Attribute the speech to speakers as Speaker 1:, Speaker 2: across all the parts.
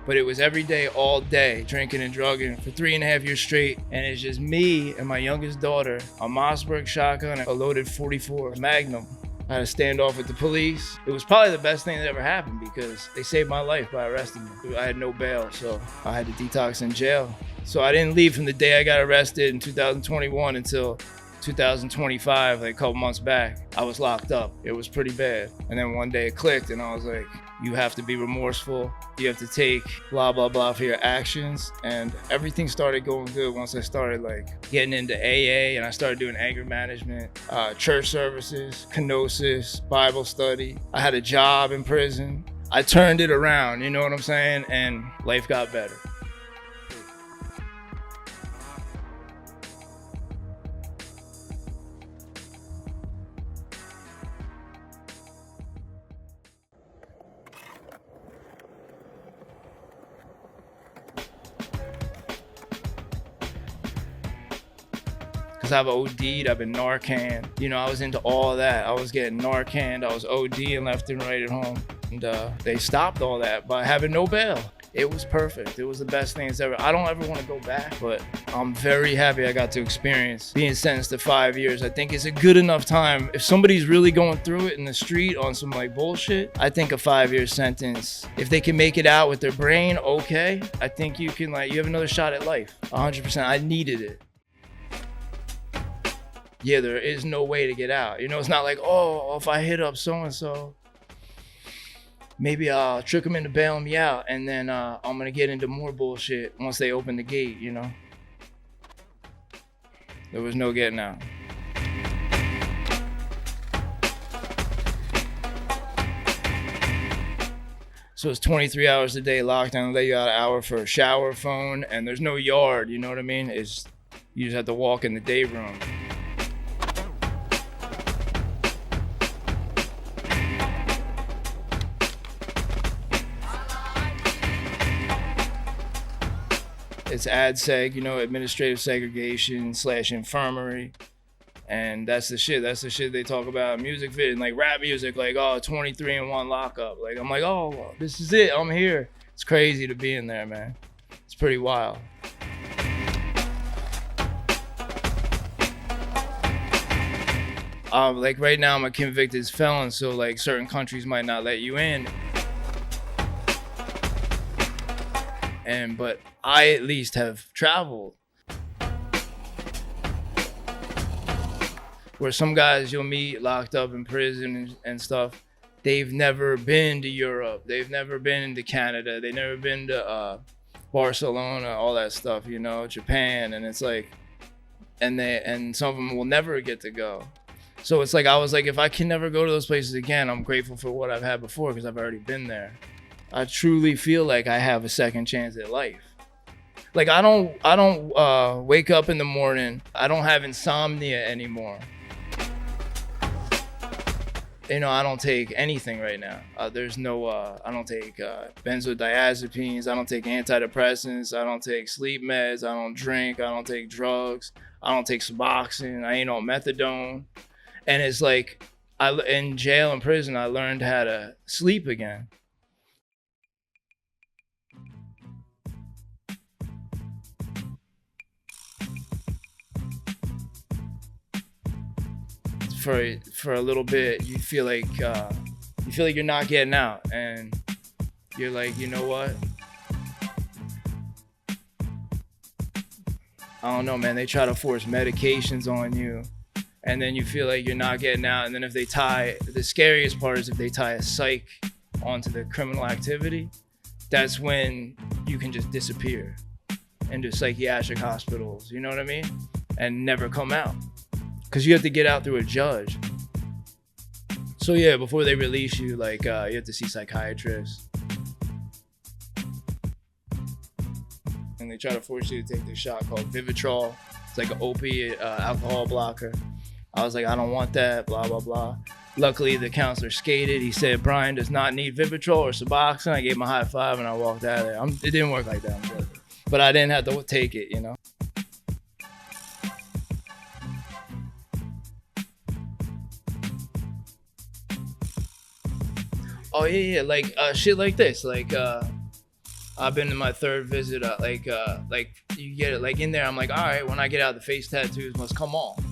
Speaker 1: But it was every day, all day, drinking and drugging for 3.5 years straight. And it's just me and my youngest daughter, a Mossberg shotgun, a loaded 44 Magnum. I had a standoff with the police. It was probably the best thing that ever happened because they saved my life by arresting me. I had no bail, so I had to detox in jail. So I didn't leave from the day I got arrested in 2021 until 2025, like a couple months back. I was locked up. It was pretty bad. And then one day it clicked and I was like, you have to be remorseful. You have to take blah, blah, blah for your actions. And everything started going good once I started like getting into AA and I started doing anger management, church services, kenosis, Bible study. I had a job in prison. I turned it around, you know what I'm saying? And life got better. Cause I've OD'd, I've been Narcan. You know, I was into all that. I was getting Narcan, I was ODing left and right at home. And they stopped all that by having no bail. It was perfect. It was the best thing that's ever. I don't ever want to go back, but I'm very happy I got to experience being sentenced to 5 years. I think it's a good enough time. If somebody's really going through it in the street on some like bullshit, I think a 5-year sentence, if they can make it out with their brain, okay. I think you can you have another shot at life, 100%. I needed it. Yeah, there is no way to get out. You know, it's not like, oh, if I hit up so-and-so, maybe I'll trick them into bailing me out and then I'm gonna get into more bullshit once they open the gate, you know? There was no getting out. So it's 23 hours a day lockdown, let you out an hour for a shower, phone, and there's no yard, you know what I mean? You just have to walk in the day room. It's ADSEG, you know, administrative segregation / infirmary. And that's the shit they talk about in music video and like rap music, like, oh, 23 in one lockup. Like, I'm like, oh, this is it, I'm here. It's crazy to be in there, man. It's pretty wild. Like right now I'm a convicted felon, so like certain countries might not let you in. But I at least have traveled. Where some guys you'll meet locked up in prison and stuff, they've never been to Europe, they've never been to Canada, they've never been to Barcelona, all that stuff, you know, Japan, and it's like, and some of them will never get to go. So it's like, I was like, if I can never go to those places again, I'm grateful for what I've had before because I've already been there. I truly feel like I have a second chance at life. Like I don't wake up in the morning. I don't have insomnia anymore. You know, I don't take anything right now. I don't take benzodiazepines. I don't take antidepressants. I don't take sleep meds. I don't drink. I don't take drugs. I don't take Suboxone. I ain't on methadone. And it's like, in jail and prison, I learned how to sleep again. For a little bit, you feel like you're not getting out, and you're like, you know what? I don't know, man. They try to force medications on you, and then you feel like you're not getting out. And then if they the scariest part is if they tie a psych onto the criminal activity, that's when you can just disappear into psychiatric hospitals. You know what I mean? And never come out. Because you have to get out through a judge. So yeah, before they release you, like you have to see psychiatrists. And they try to force you to take this shot called Vivitrol. It's like an opiate alcohol blocker. I was like, I don't want that, blah, blah, blah. Luckily, the counselor skated. He said, Brian does not need Vivitrol or Suboxone. I gave him a high five and I walked out of there. It didn't work like that, I'm joking. But I didn't have to take it, you know? Oh yeah, like shit like this, like I've been to my third visit. Like you get it like in there. I'm like, all right, when I get out, the face tattoos must come off,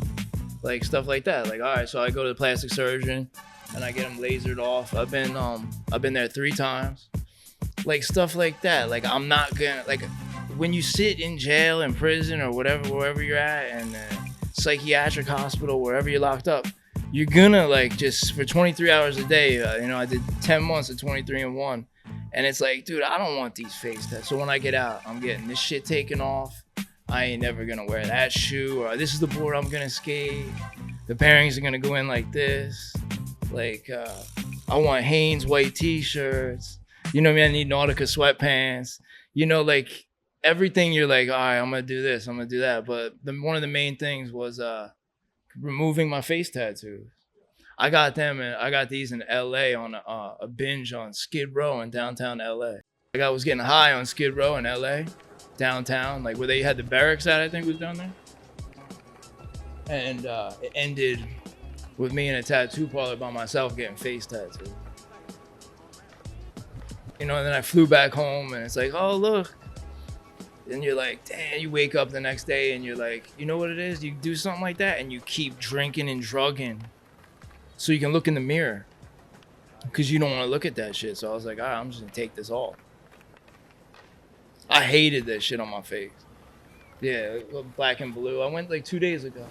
Speaker 1: like stuff like that. Like, all right, so I go to the plastic surgeon and I get them lasered off. I've been there 3 times, like stuff like that. Like I'm not gonna like when you sit in jail, in prison, or whatever, wherever you're at, and psychiatric hospital, wherever you're locked up. You're gonna like just for 23 hours a day. I did 10 months of 23-1. And it's like, dude, I don't want these face tats. So when I get out, I'm getting this shit taken off. I ain't never gonna wear that shoe. Or this is the board I'm gonna skate. The pairings are gonna go in like this. Like, I want Hanes white t-shirts. You know what I mean? I need Nautica sweatpants. Like everything you're like, all right, I'm gonna do this, I'm gonna do that. But one of the main things was removing my face tattoos. I got them, and I got these in LA on a binge on Skid Row in downtown LA. Like I was getting high on Skid Row in LA, downtown, like where they had the barracks at, I think was down there. And it ended with me in a tattoo parlor by myself getting face tattooed. And then I flew back home, and it's like, oh, look. And you're like, damn, you wake up the next day, and you're like, you know what it is? You do something like that, and you keep drinking and drugging. So you can look in the mirror because you don't want to look at that shit. So I was like, all right, I'm just going to take this off. I hated that shit on my face. Yeah, black and blue. I went like 2 days ago.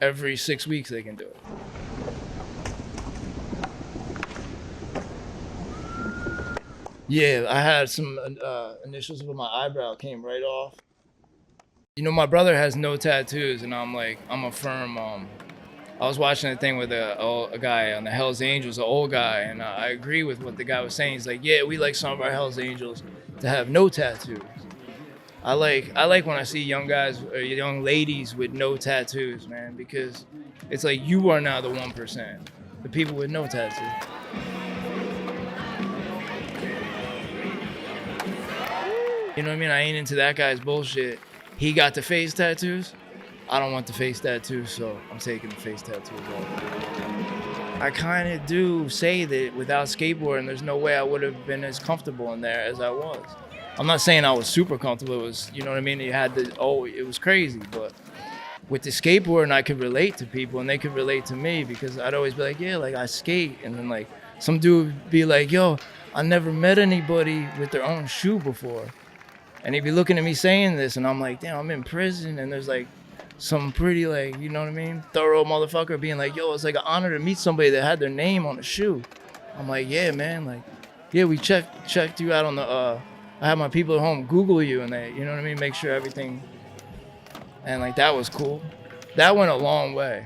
Speaker 1: Every 6 weeks they can do it. Yeah, I had some initials with my eyebrow came right off. My brother has no tattoos, and I'm a firm. I was watching a thing with a guy on the Hells Angels, an old guy, and I agree with what the guy was saying. He's like, yeah, we like some of our Hells Angels to have no tattoos. I like when I see young guys or young ladies with no tattoos, man, because it's like you are now the 1%, the people with no tattoos. You know what I mean? I ain't into that guy's bullshit. He got the face tattoos. I don't want the face tattoos, so I'm taking the face tattoos off. I kind of do say that without skateboarding, there's no way I would have been as comfortable in there as I was. I'm not saying I was super comfortable. It was, you know what I mean? It was crazy. But with the skateboarding, I could relate to people, and they could relate to me because I'd always be like, yeah, like I skate. And then like some dude would be like, yo, I never met anybody with their own shoe before. And he'd be looking at me saying this, and I'm like, damn, I'm in prison, and there's like some pretty, like, you know what I mean, thorough motherfucker being like, yo, it's like an honor to meet somebody that had their name on a shoe. I'm like, yeah, man, like, yeah, we checked you out on the, I had my people at home Google you, and they, you know what I mean, make sure everything, and like that was cool. That went a long way.